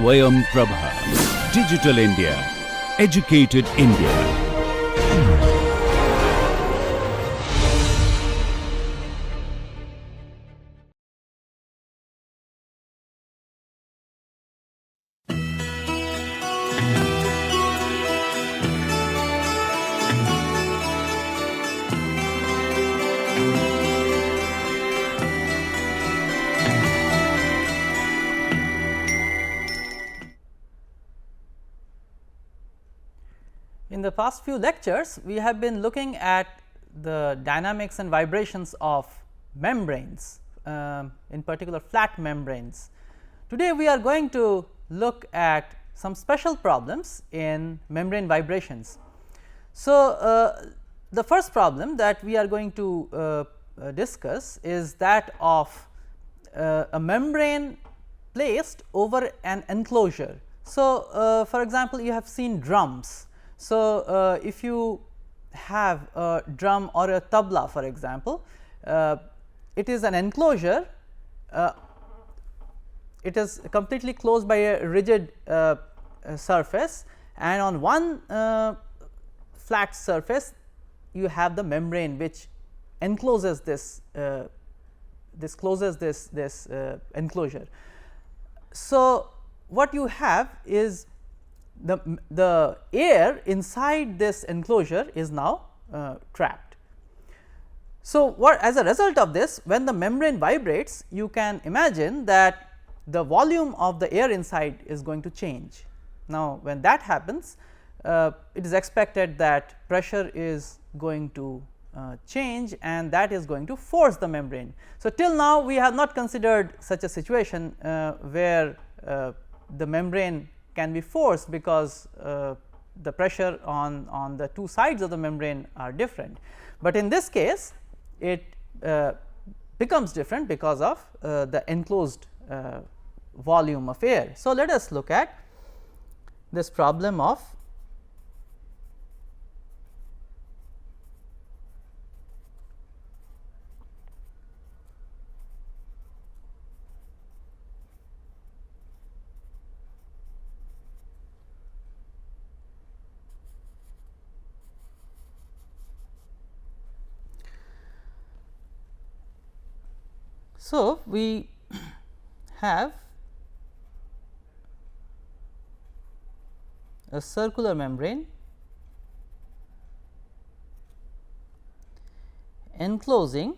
Swayam Prabha. Digital India. Educated India. In the past few lectures, we have been looking at the dynamics and vibrations of membranes, in particular flat membranes. Today, we are going to look at some special problems in membrane vibrations. So, the first problem that we are going to discuss is that of a membrane placed over an enclosure. So, for example, you have seen drums. So, if you have a drum or a tabla, for example, it is an enclosure, it is completely closed by a rigid surface, and on one flat surface you have the membrane which encloses this enclosure. So, what you have is the air inside this enclosure is now trapped. So, what as a result of this, when the membrane vibrates, you can imagine that the volume of the air inside is going to change. Now, when that happens, it is expected that pressure is going to change, and that is going to force the membrane. So, till now we have not considered such a situation where the membrane can be forced, because the pressure on the two sides of the membrane are different, but in this case it becomes different because of the enclosed volume of air. So, let us look at this problem of So, we have a circular membrane enclosing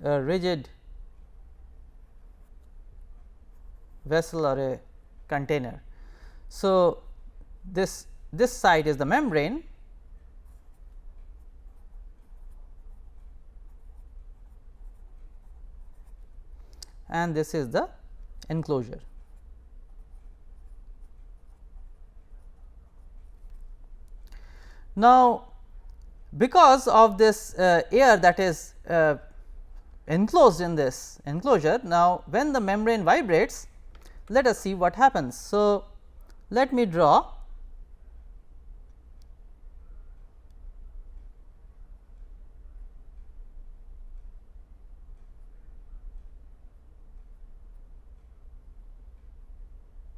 a rigid vessel or a container. So, this side is the membrane, and this is the enclosure. Now, because of this air that is enclosed in this enclosure, now when the membrane vibrates, let us see what happens. So, let me draw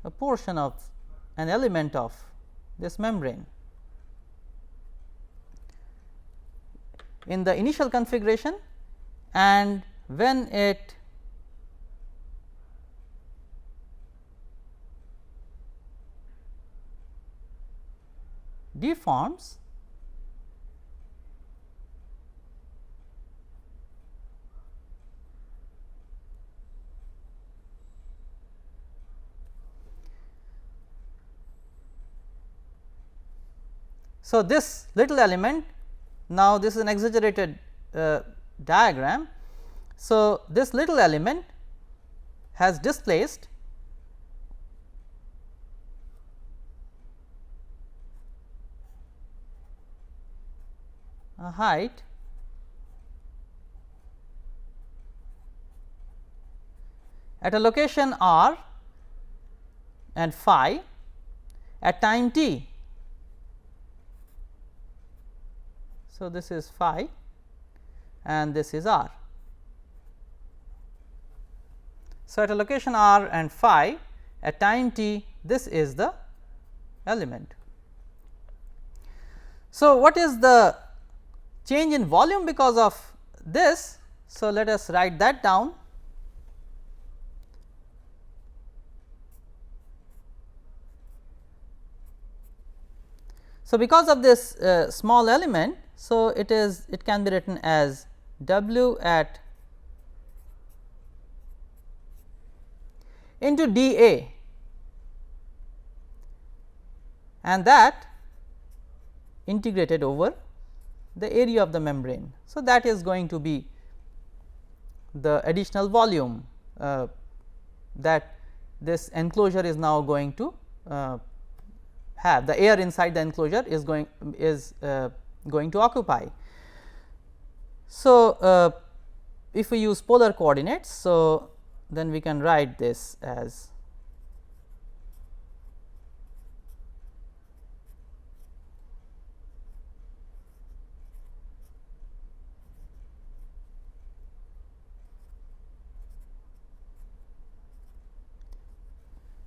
a portion of an element of this membrane. In the initial configuration, and when it deforms, so this little element, now this is an exaggerated diagram. So, this little element has displaced a height at a location r and phi at time t. So, this is phi and this is r. So, at a location r and phi at time t, this is the element. So, what is the change in volume because of this? So, let us write that down. So, because of this small element, so it can be written as W at into dA, and that integrated over the area of the membrane. So, that is going to be the additional volume that this enclosure is now going to have. The air inside the enclosure is going to occupy. So, if we use polar coordinates, so then we can write this as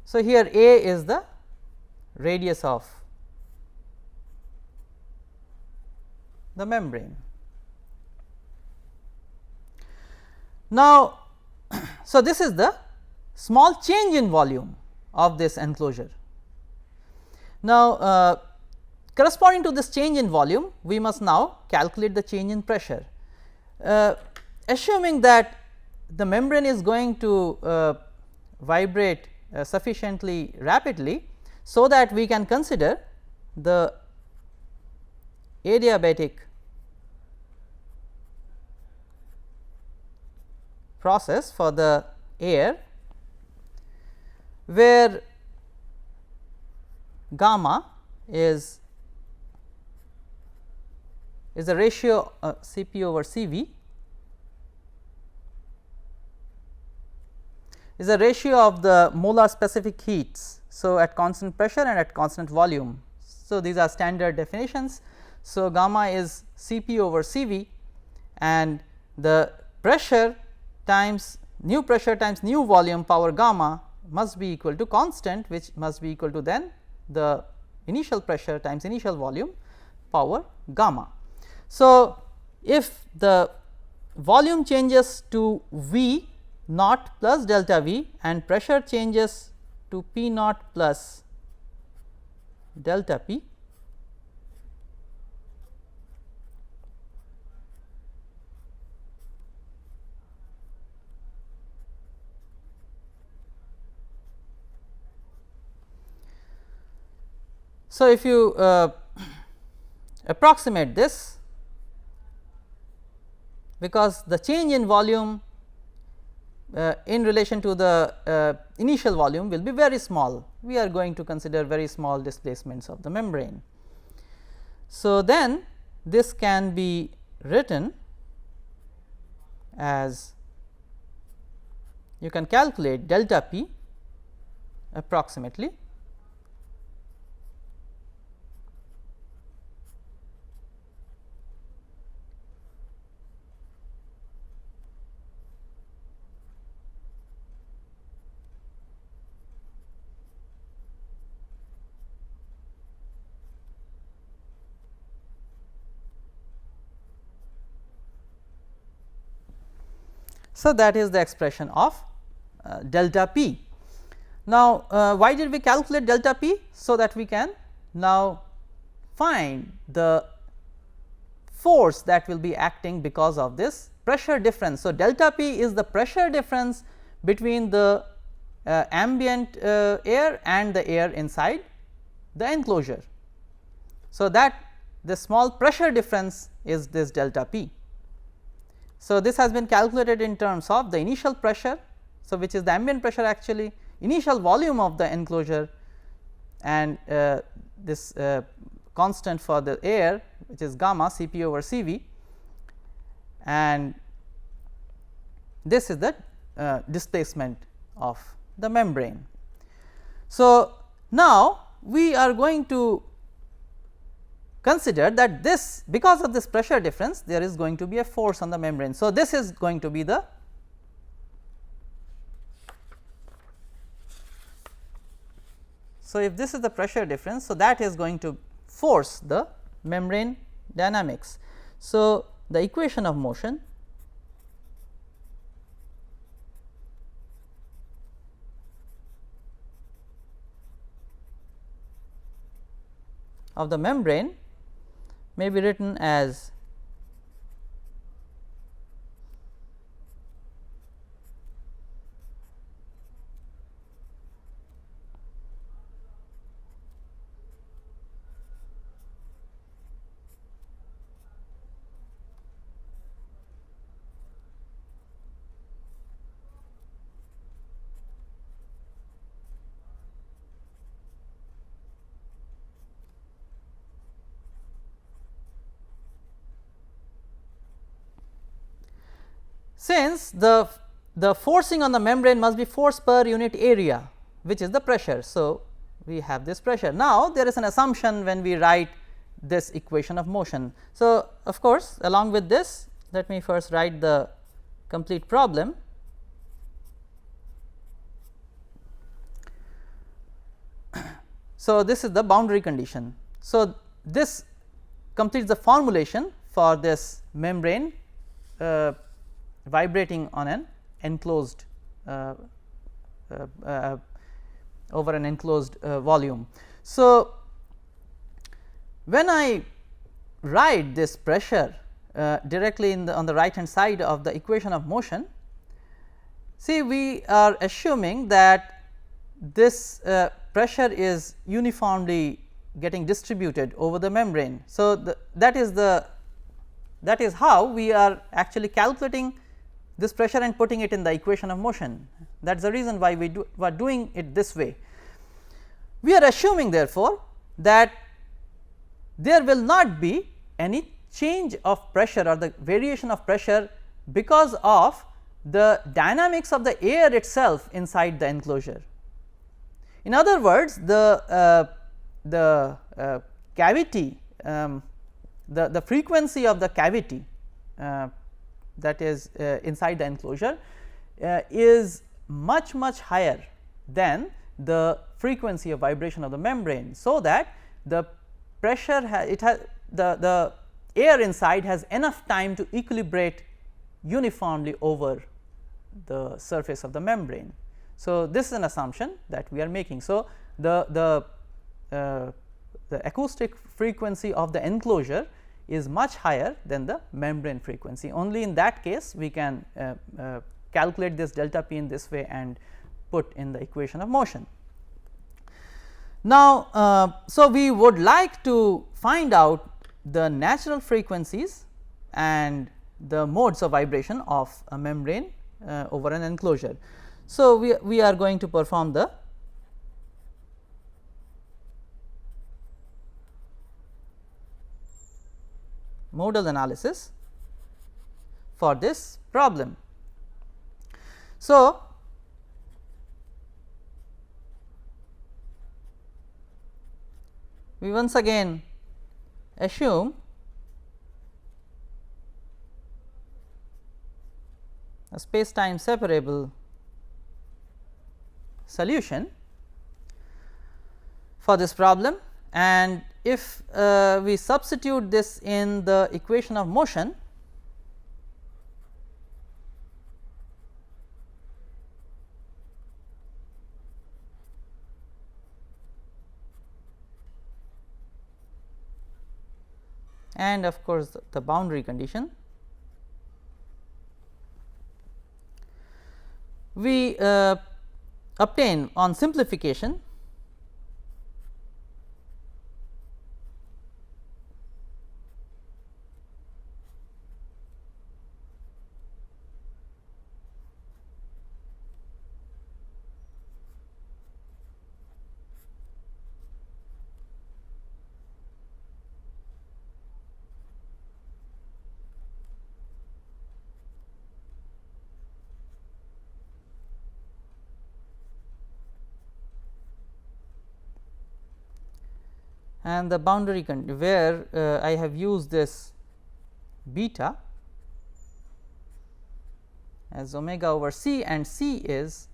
so here A is the radius of the membrane. Now, so this is the small change in volume of this enclosure. Now, corresponding to this change in volume, we must now calculate the change in pressure. Assuming that the membrane is going to vibrate sufficiently rapidly, so that we can consider the adiabatic process for the air, where gamma is a ratio Cp over Cv is a ratio of the molar specific heats. So, at constant pressure and at constant volume. So, these are standard definitions. So, gamma is Cp over Cv, and the pressure times new volume power gamma must be equal to constant, which must be equal to then the initial pressure times initial volume power gamma. So, if the volume changes to V naught plus delta V and pressure changes to P naught plus delta P, so if you approximate this, because the change in volume in relation to the initial volume will be very small, we are going to consider very small displacements of the membrane. So, then this can be written as, you can calculate delta P approximately So, that is the expression of delta P. Now, why did we calculate delta P? So that we can now find the force that will be acting because of this pressure difference. So, delta P is the pressure difference between the ambient air and the air inside the enclosure. So, that the small pressure difference is this delta P. So, this has been calculated in terms of the initial pressure, so which is the ambient pressure actually, initial volume of the enclosure, and this constant for the air, which is gamma Cp over Cv, and this is the displacement of the membrane. So, now we are going to consider that this, because of this pressure difference, there is going to be a force on the membrane. So, this is going to be the So, if this is the pressure difference, so that is going to force the membrane dynamics. So, the equation of motion of the membrane may be written as since the forcing on the membrane must be force per unit area, which is the pressure. So, we have this pressure. Now, there is an assumption when we write this equation of motion. So, of course, along with this, let me first write the complete problem. So, this is the boundary condition. So, this completes the formulation for this membrane vibrating on an enclosed over an enclosed volume. So, when I write this pressure directly in on the right hand side of the equation of motion, see we are assuming that this pressure is uniformly getting distributed over the membrane. So, that is how we are actually calculating this pressure and putting it in the equation of motion. That is the reason why we are doing it this way. We are assuming therefore, that there will not be any change of pressure or the variation of pressure because of the dynamics of the air itself inside the enclosure. In other words, the cavity, the frequency of the cavity that is inside the enclosure is much higher than the frequency of vibration of the membrane. So, that the pressure the air inside has enough time to equilibrate uniformly over the surface of the membrane. So, this is an assumption that we are making. So, the acoustic frequency of the enclosure is much higher than the membrane frequency. Only in that case we can calculate this delta p in this way and put in the equation of motion. Now, so we would like to find out the natural frequencies and the modes of vibration of a membrane over an enclosure. So, we are going to perform the modal analysis for this problem. So, we once again assume a space time separable solution for this problem, and if we substitute this in the equation of motion, and of course, the boundary condition, we obtain on simplification and the boundary where I have used this beta as omega over c, and c is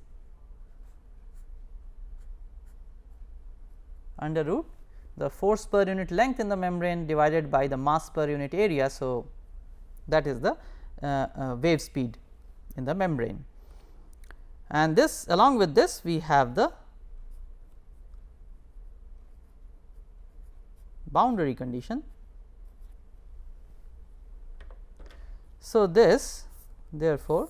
under root the force per unit length in the membrane divided by the mass per unit area. So, that is the wave speed in the membrane, and this along with this we have the boundary condition. So, this therefore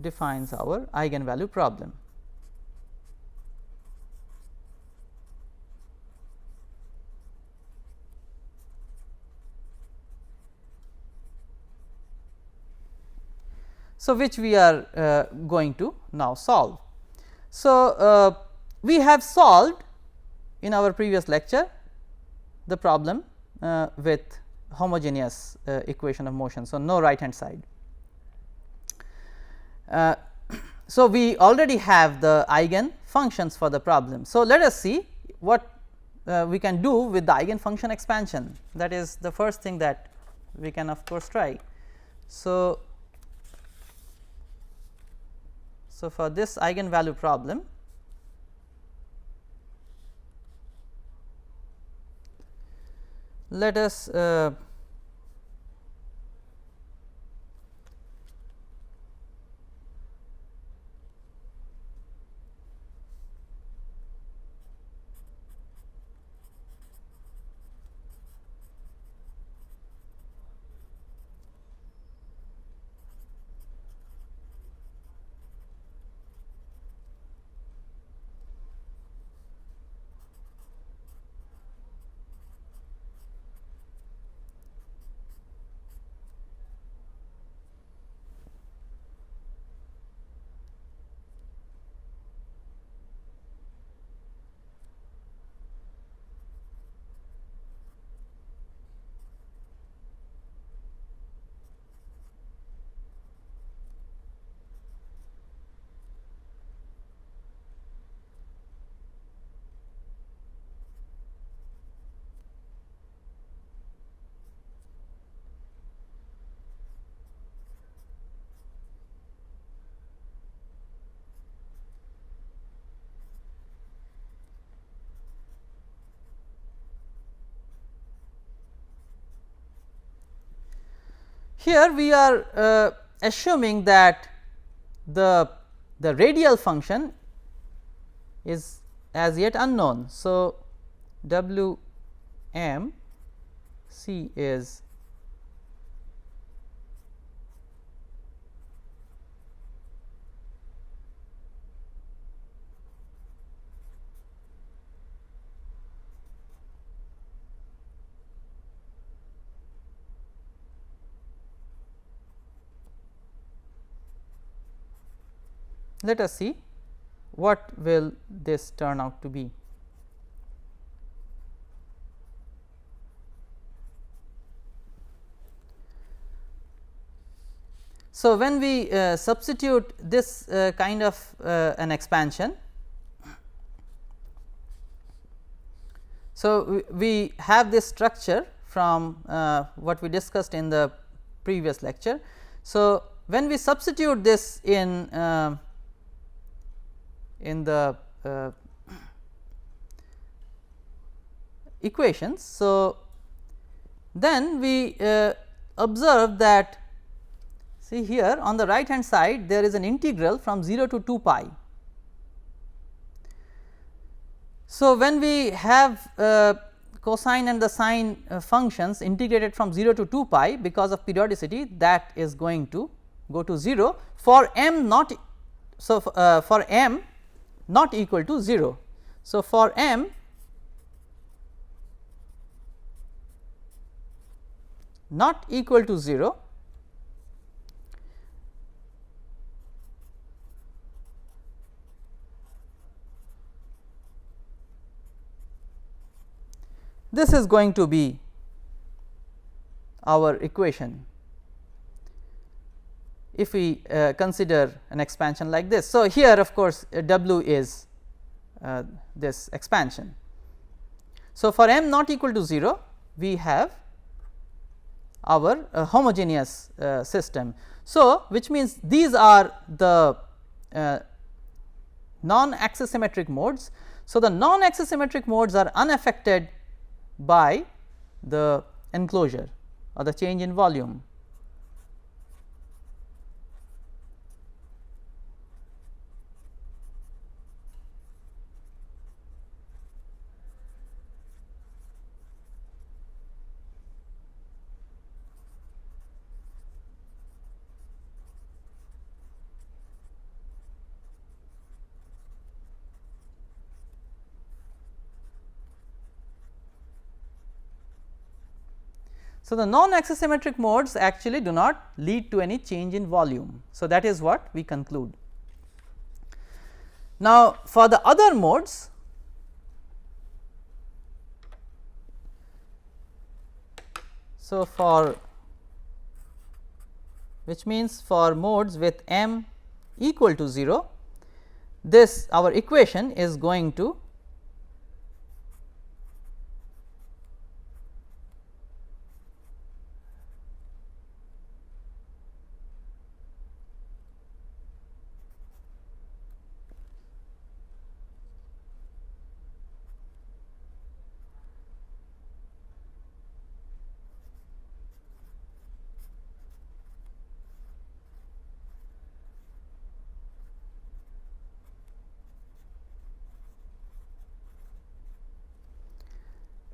defines our eigenvalue problem. So, which we are going to now solve. So, we have solved in our previous lecture the problem with homogeneous equation of motion. So, no right hand side. So, we already have the eigen functions for the problem. So, let us see what we can do with the eigen function expansion, that is the first thing that we can of course try. So, for this eigenvalue problem, let us here we are assuming that the radial function is as yet unknown. So, W m c is let us see what will this turn out to be. So, when we substitute this kind of an expansion, so we have this structure from what we discussed in the previous lecture. So, when we substitute this in the equations, so then we observe that, see here on the right hand side there is an integral from 0 to 2 pi. So, when we have cosine and the sine functions integrated from 0 to 2 pi, because of periodicity that is going to go to 0 for m not, so for m not equal to 0. So, for m not equal to 0, this is going to be our equation if we consider an expansion like this. So, here of course, W is this expansion. So, for m not equal to 0, we have our homogeneous system. So, which means these are the non axisymmetric modes. So, the non axisymmetric modes are unaffected by the enclosure or the change in volume. So, the non axisymmetric modes actually do not lead to any change in volume. So, that is what we conclude. Now, for the other modes, so for which means for modes with m equal to 0, this our equation is going to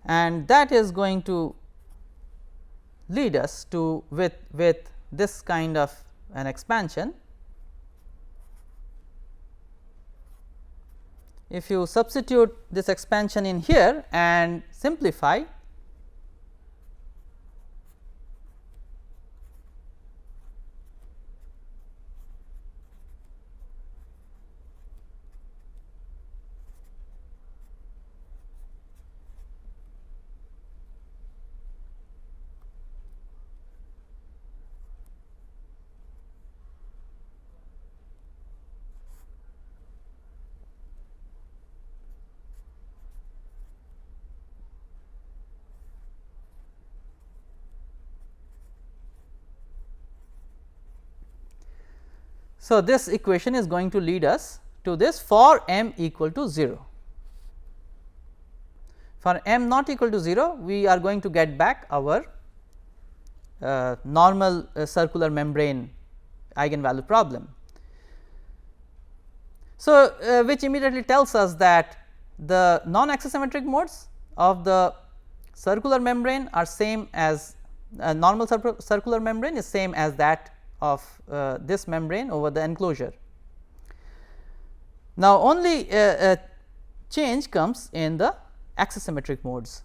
and that is going to lead us to with this kind of an expansion. If you substitute this expansion in here and simplify, so this equation is going to lead us to this for m equal to 0. For m not equal to 0, we are going to get back our normal circular membrane eigenvalue problem. So, which immediately tells us that the non axisymmetric modes of the circular membrane are same as normal circular membrane is same as that of this membrane over the enclosure. Now, only change comes in the axisymmetric modes.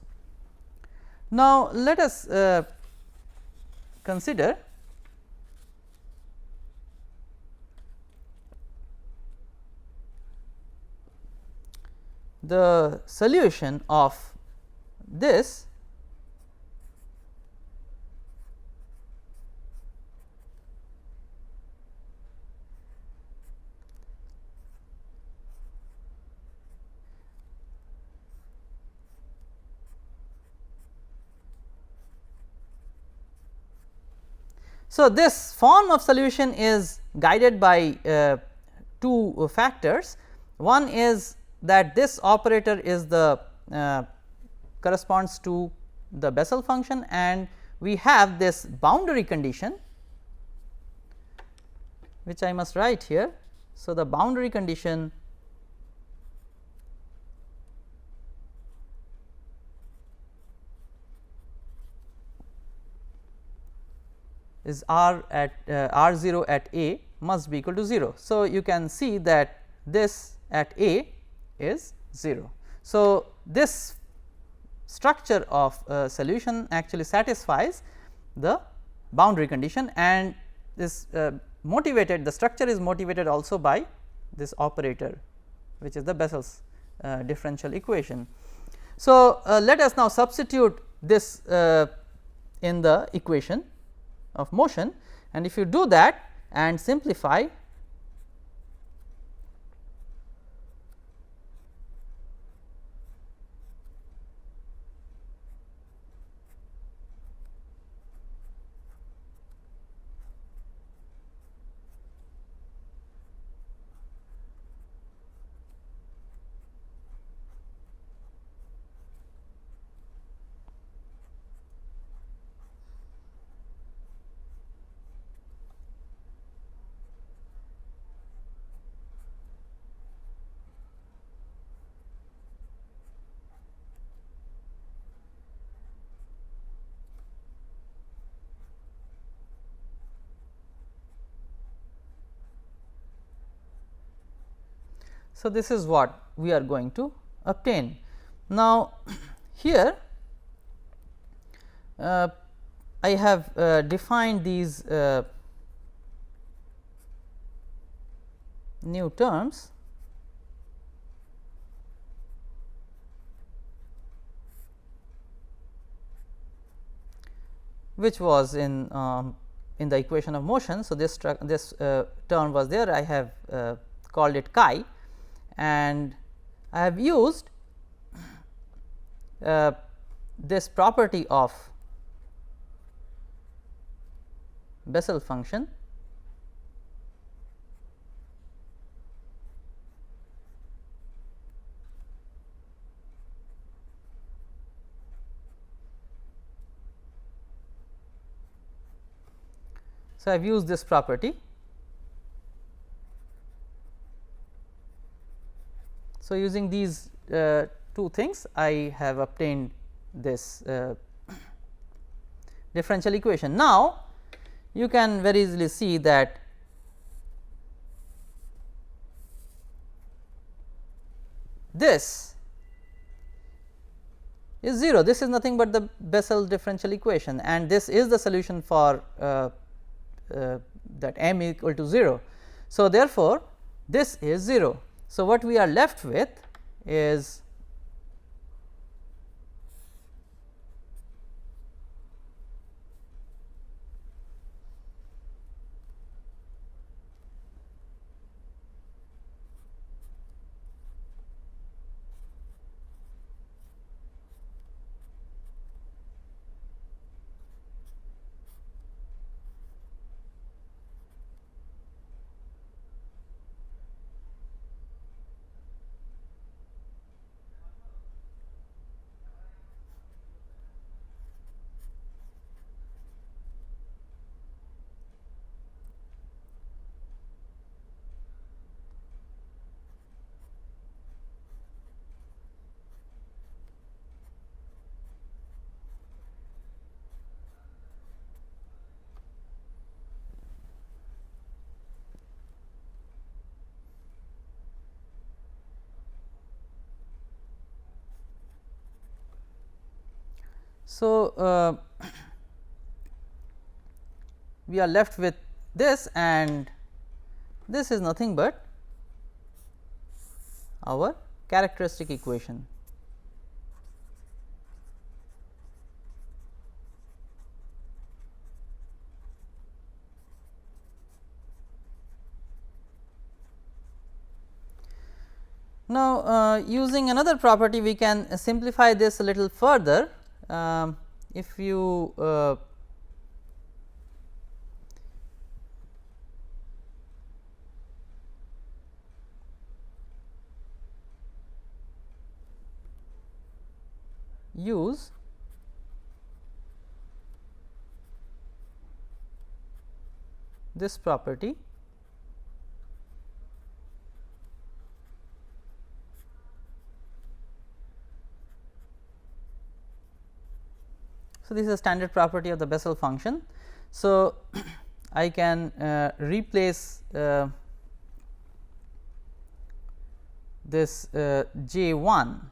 Now, let us consider the solution of this So, this form of solution is guided by two factors. One is that this operator is the corresponds to the Bessel function, and we have this boundary condition which I must write here. So, the boundary condition is r at r 0 at A must be equal to 0. So, you can see that this at A is 0. So, this structure of solution actually satisfies the boundary condition, and is motivated, the structure is motivated also by this operator, which is the Bessel's differential equation. So, let us now substitute this in the equation of motion, and if you do that and simplify, So, this is what we are going to obtain. Now, here I have defined these new terms which was in the equation of motion. So, this term was there, I have called it chi, and I have used this property of Bessel function So, I have used this property. So, using these two things I have obtained this differential equation. Now, you can very easily see that this is 0, this is nothing but the Bessel differential equation, and this is the solution for that m equal to 0. So, therefore, this is 0. So, what we are left with is so, we are left with this, and this is nothing but our characteristic equation. Now, using another property we can simplify this a little further. If you use this property, so this is a standard property of the Bessel function. So, I can replace this j 1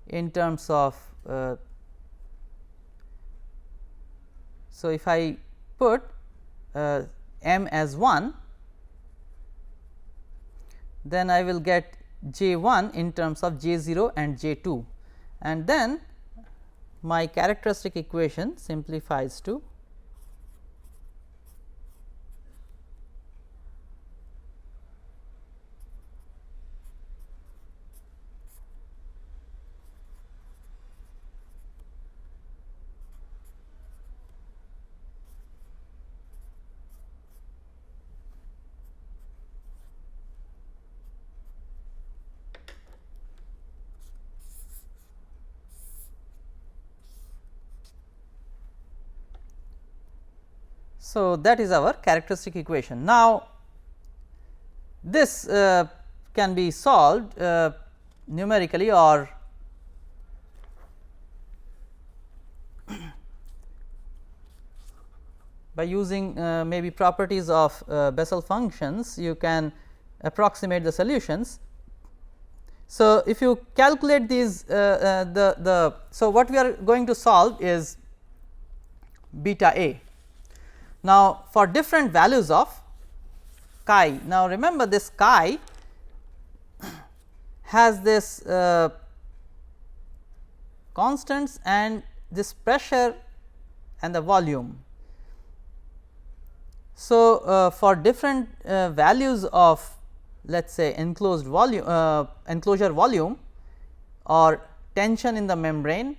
in terms of so if I put m as 1, then I will get j 1 in terms of j 0 and j 2, and then my characteristic equation simplifies to so that is our characteristic equation. Now, this can be solved numerically, or by using maybe properties of Bessel functions, you can approximate the solutions. So, if you calculate these so what we are going to solve is beta A. Now, for different values of chi, now remember this chi has this constants and this pressure and the volume. So, for different values of let us say enclosed volume enclosure volume or tension in the membrane,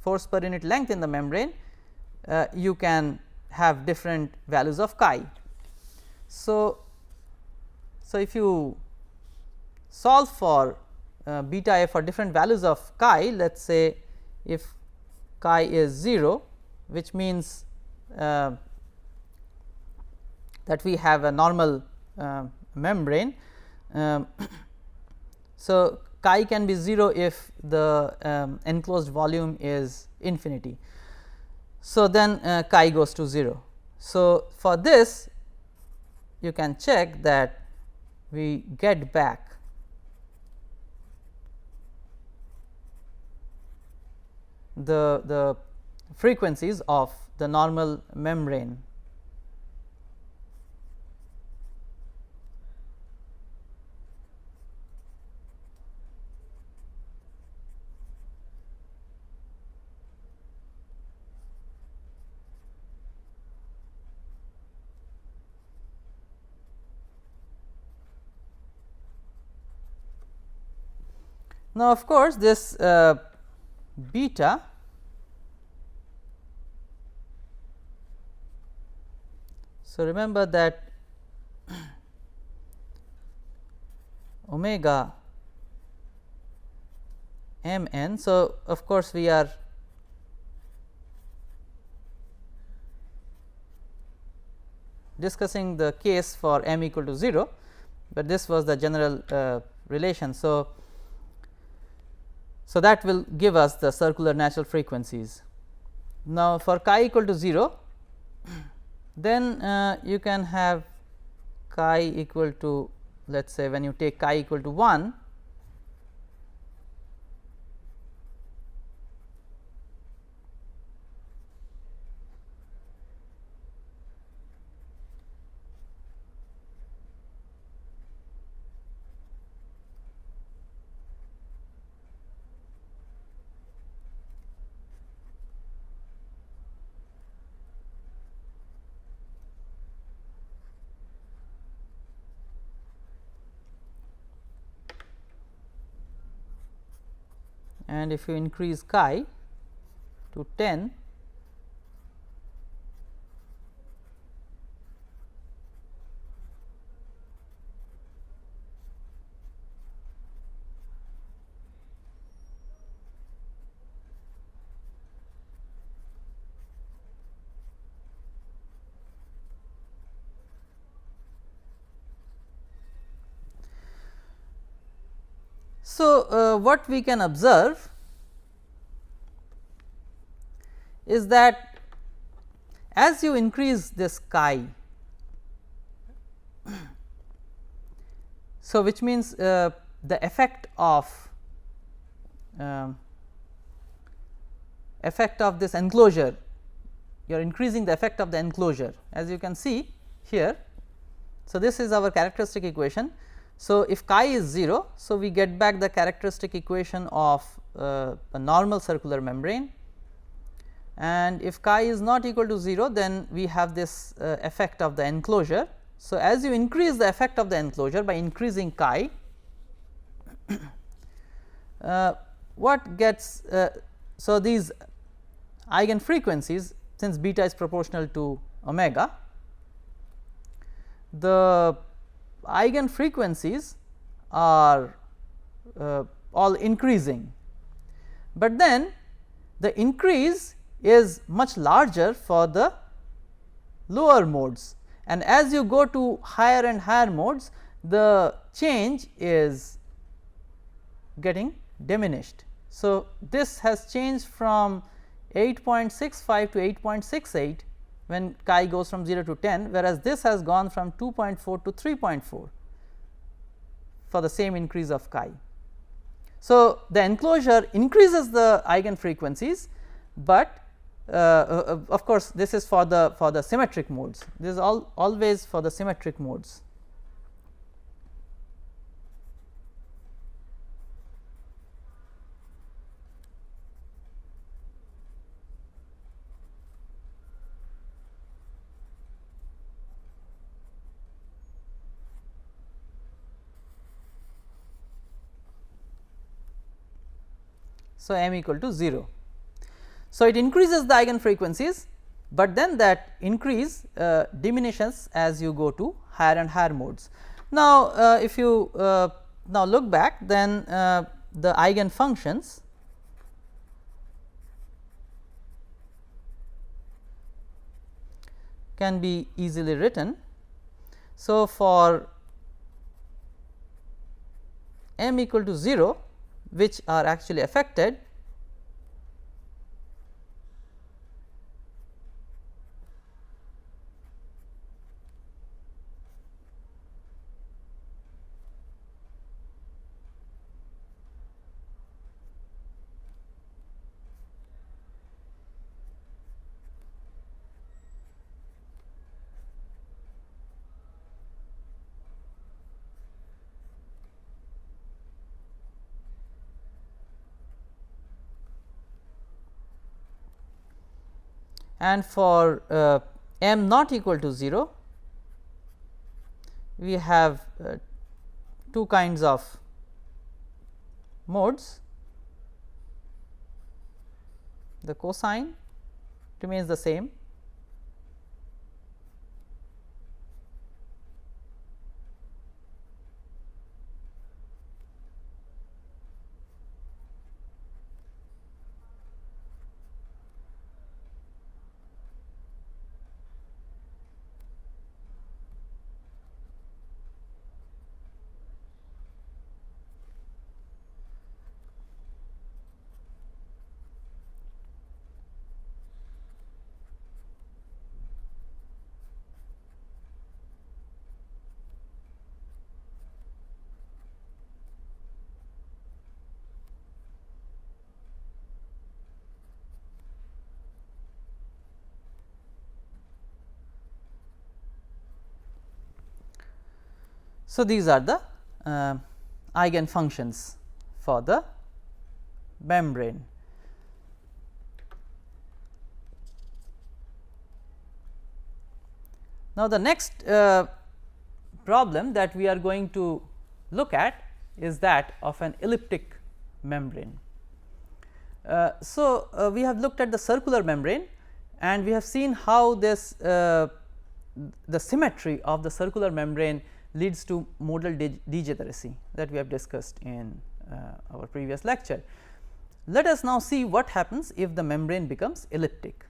force per unit length in the membrane, you can have different values of chi. So, if you solve for beta A for different values of chi, let us say if chi is 0, which means that we have a normal membrane. So, chi can be 0 if the enclosed volume is infinity. So, then chi goes to 0. So, for this you can check that we get back the frequencies of the normal membrane. Now, of course, this beta so remember that omega m n. So, of course, we are discussing the case for m equal to 0, but this was the general relation. So, that will give us the circular natural frequencies. Now, for chi equal to 0, then you can have chi equal to, let us say when you take chi equal to 1, and if you increase chi to 10, so what we can observe is that as you increase this chi, so which means the effect of this enclosure, you are increasing the effect of the enclosure, as you can see here. So, this is our characteristic equation. So, if chi is 0, so we get back the characteristic equation of a normal circular membrane, and if chi is not equal to 0, then we have this effect of the enclosure. So, as you increase the effect of the enclosure by increasing chi, what gets so these eigen frequencies, since beta is proportional to omega, the eigen frequencies are all increasing, but then the increase is much larger for the lower modes, and as you go to higher and higher modes, the change is getting diminished. So, this has changed from 8.65 to 8.68, when chi goes from 0 to 10, whereas this has gone from 2.4 to 3.4 for the same increase of chi. So, the enclosure increases the eigen frequencies, but of course, this is for the symmetric modes. This is always for the symmetric modes. So, m equal to 0. So, it increases the eigen frequencies, but then that increase diminishes as you go to higher and higher modes. Now, if you now look back, then the eigen functions can be easily written. So, for m equal to 0, which are actually affected, and for m not equal to 0, we have two kinds of modes. The cosine remains the same, So, these are the eigen functions for the membrane. Now, the next problem that we are going to look at is that of an elliptic membrane. We have looked at the circular membrane, and we have seen how this the symmetry of the circular membrane leads to modal degeneracy that we have discussed in our previous lecture. Let us now see what happens if the membrane becomes elliptic.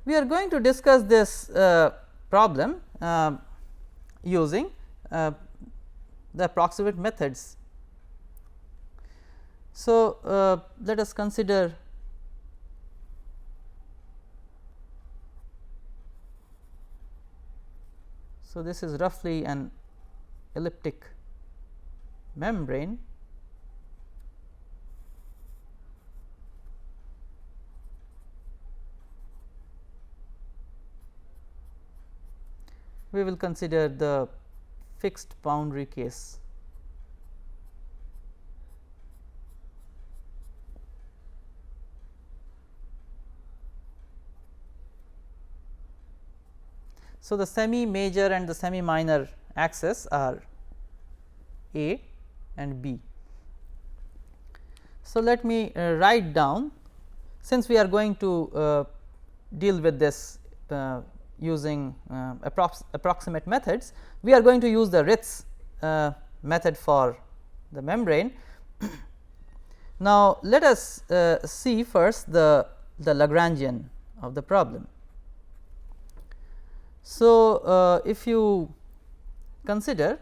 We are going to discuss this problem using the approximate methods. So, let us consider this is roughly an elliptic membrane. We will consider the fixed boundary case. So, the semi major and the semi minor axes are A and B. So, let me write down, since we are going to deal with this using approximate methods, we are going to use the Ritz method for the membrane. Now, let us see first the Lagrangian of the problem. So, if you consider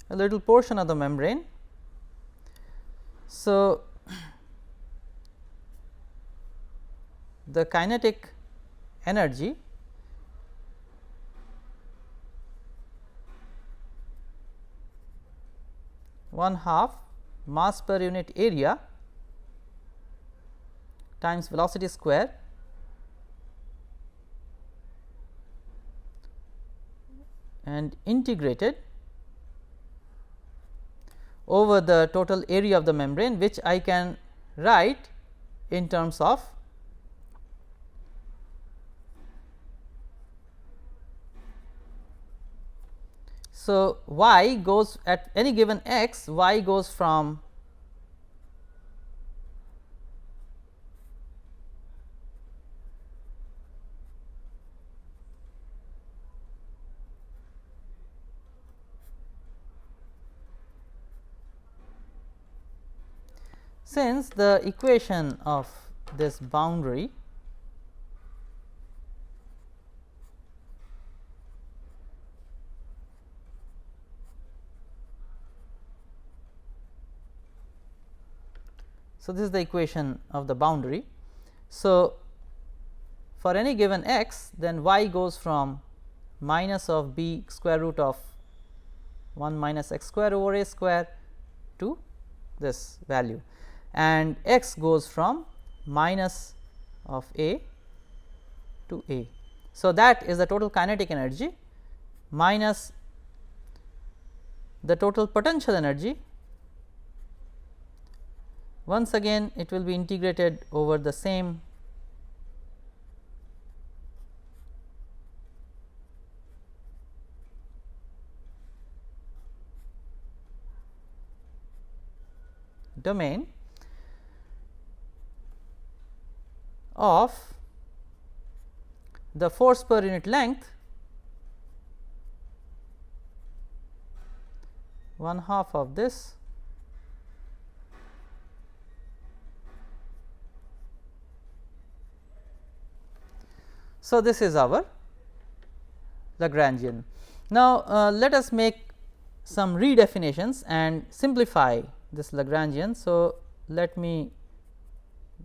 a little portion of the membrane. So, the kinetic energy one half mass per unit area times velocity square and integrated over the total area of the membrane, which I can write in terms of so y goes at any given x, y goes from since the equation of this boundary so this is the equation of the boundary. So, for any given x, then y goes from minus of b square root of 1 minus x square over a square to this value, and x goes from minus of a to a. So, that is the total kinetic energy minus the total potential energy. Once again it will be integrated over the same domain of the force per unit length 1/2 of this So, this is our Lagrangian. Now, let us make some redefinitions and simplify this Lagrangian. So, let me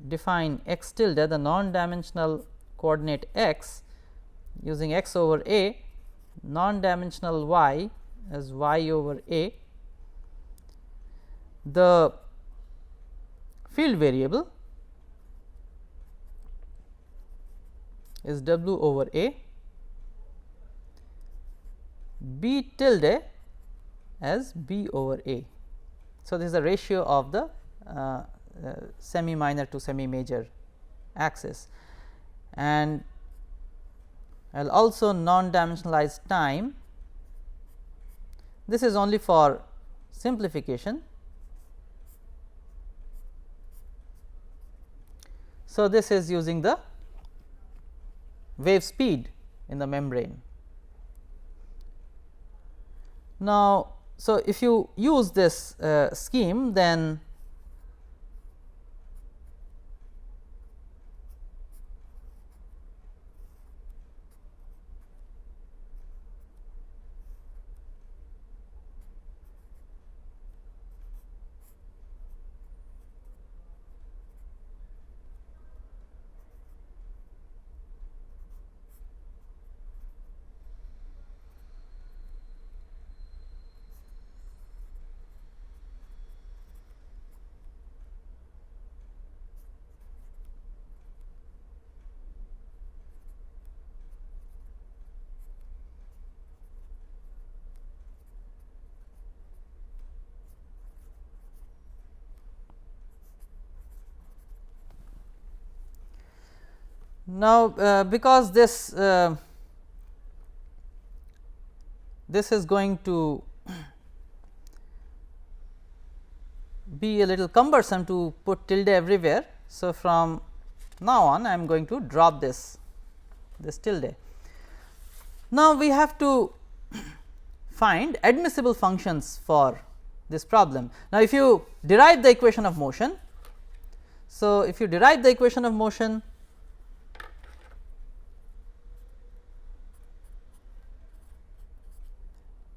define x tilde, the non-dimensional coordinate x, using x over a, non-dimensional y as y over a. The field variable is w over a, b tilde as b over a. So, this is the ratio of the semi minor to semi major axis, and I will also non dimensionalize time. This is only for simplification. So, this is using the wave speed in the membrane. Now, so if you use this scheme, then now, because this is going to be a little cumbersome to put tilde everywhere. So, from now on I am going to drop this tilde. Now, we have to find admissible functions for this problem. Now, if you derive the equation of motion, so if you derive the equation of motion,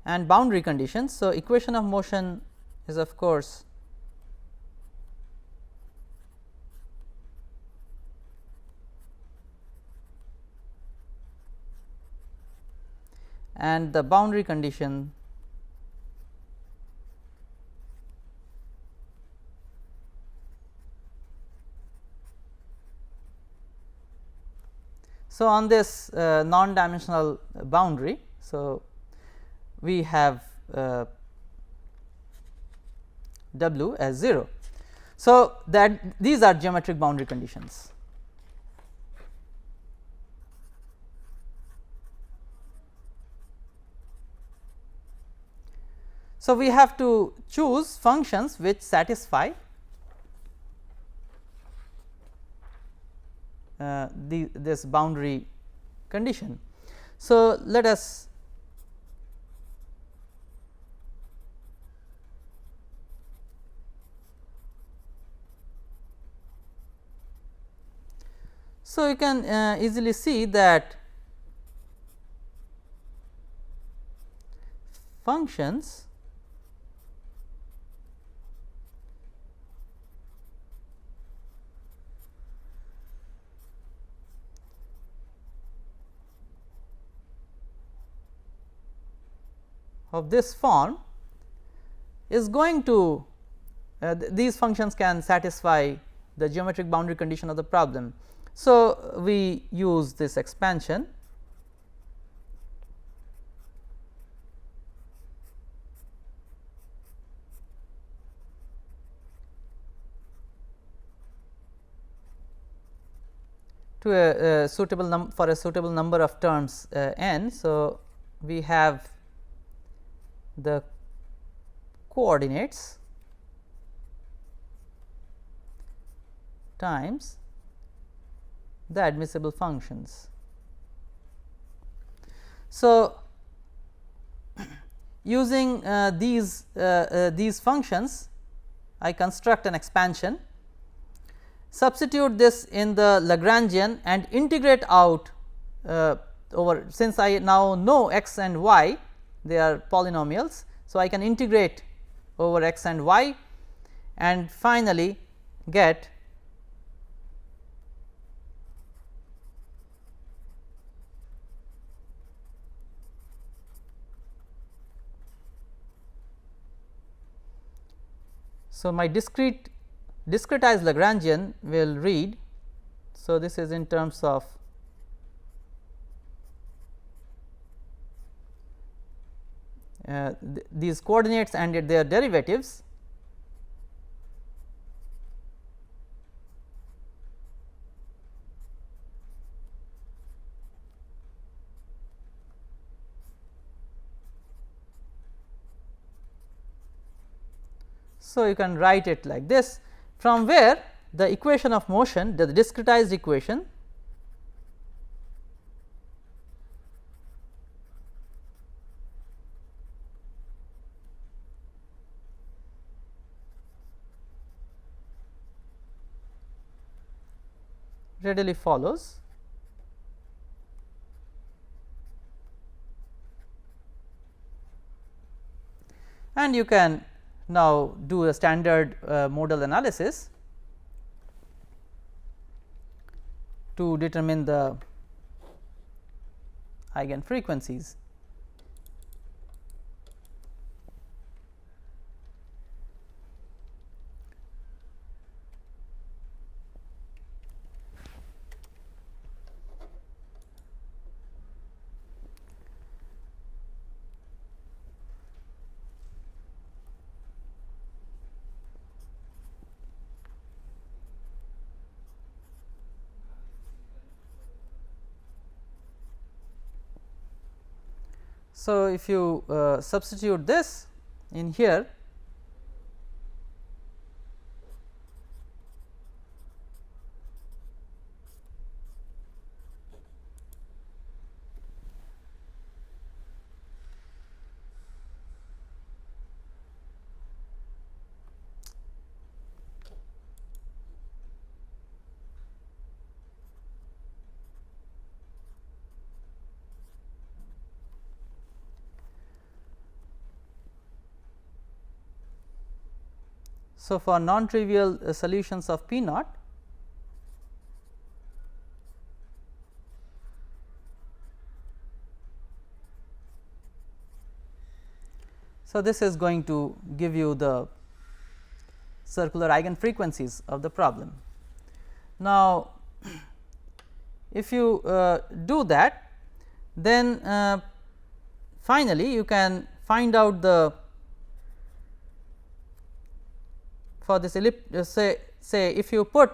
and boundary conditions. So, equation of motion is of course and the boundary condition so on this non dimensional boundary. So, we have W as 0. So, that these are geometric boundary conditions. So, we have to choose functions which satisfy this boundary condition. So, let us so you can easily see that functions of this form is going to these functions can satisfy the geometric boundary condition of the problem. So, we use this expansion to a suitable for a suitable number of terms n. So, we have the coordinates times the admissible functions. So, using these functions, I construct an expansion, substitute this in the Lagrangian and integrate out over, since I now know x and y, they are polynomials. So, I can integrate over x and y and finally get so my discretized Lagrangian will read. So, this is in terms of these coordinates and their derivatives. So, you can write it like this, from where the equation of motion, the discretized equation, readily follows. And you can now do a standard modal analysis to determine the eigen frequencies. So, if you substitute this in here, So, for non trivial solutions of P naught, so this is going to give you the circular eigen frequencies of the problem. Now, if you do that, then finally, you can find out the for this say if you put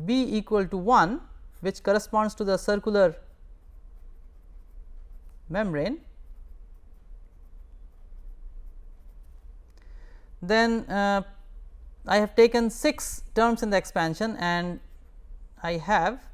B equal to 1, which corresponds to the circular membrane, then I have taken 6 terms in the expansion and I have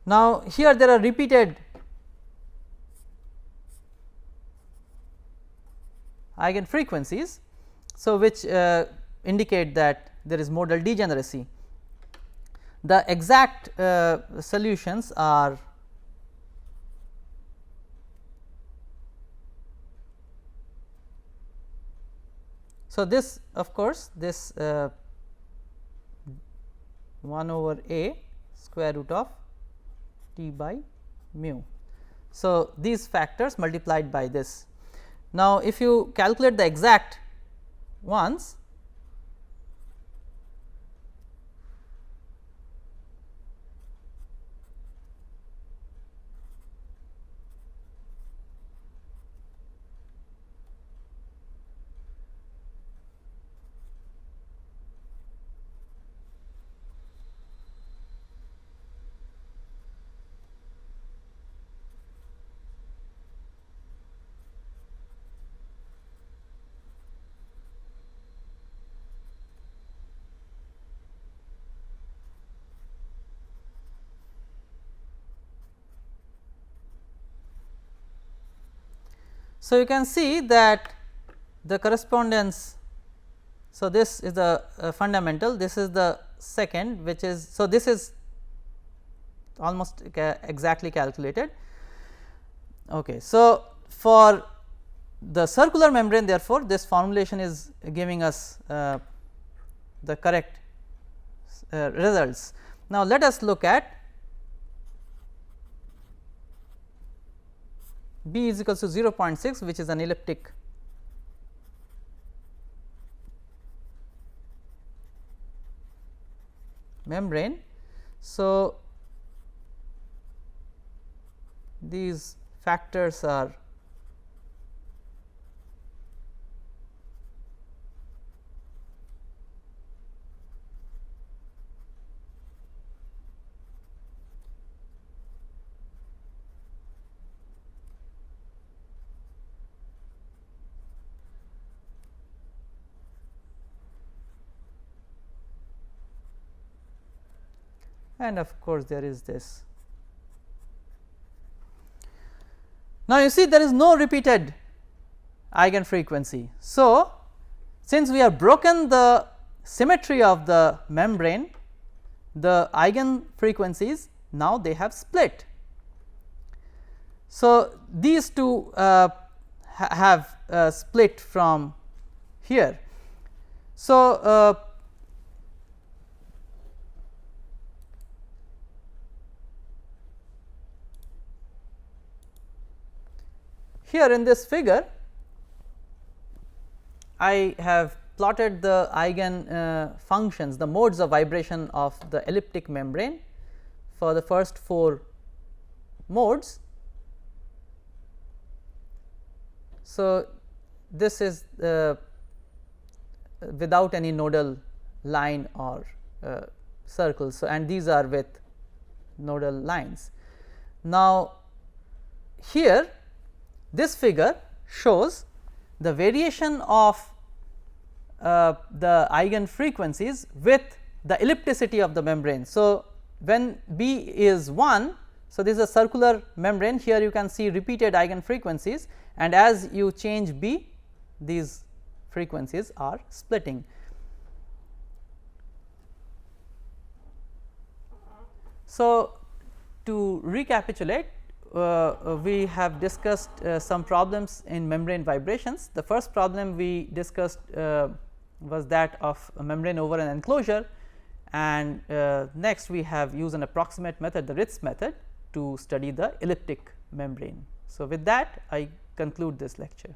now here there are repeated eigen frequencies. So, which indicate that there is modal degeneracy. The exact solutions are so this of course this 1 over a square root of T by mu. So, these factors multiplied by this. Now, if you calculate the exact ones, so you can see that the correspondence. So, this is the fundamental, this is the second, which is so this is almost exactly calculated. Okay. So, for the circular membrane, therefore, this formulation is giving us the correct results. Now, let us look at B is equals to 0.6, which is an elliptic membrane. So, these factors are and of course, there is this. Now, you see there is no repeated eigen frequency. So, since we have broken the symmetry of the membrane, the eigen frequencies now they have split. So, these two have split from here. So, here in this figure, I have plotted the eigen functions, the modes of vibration of the elliptic membrane for the first 4 modes. So, this is without any nodal line or circle. So, and these are with nodal lines. Now, here this figure shows the variation of the eigen frequencies with the ellipticity of the membrane. So, when B is 1, so this is a circular membrane, here you can see repeated eigen frequencies, and as you change B, these frequencies are splitting. So, to recapitulate, we have discussed some problems in membrane vibrations. The first problem we discussed was that of a membrane over an enclosure, and next we have used an approximate method, the Ritz method, to study the elliptic membrane. So, with that I conclude this lecture.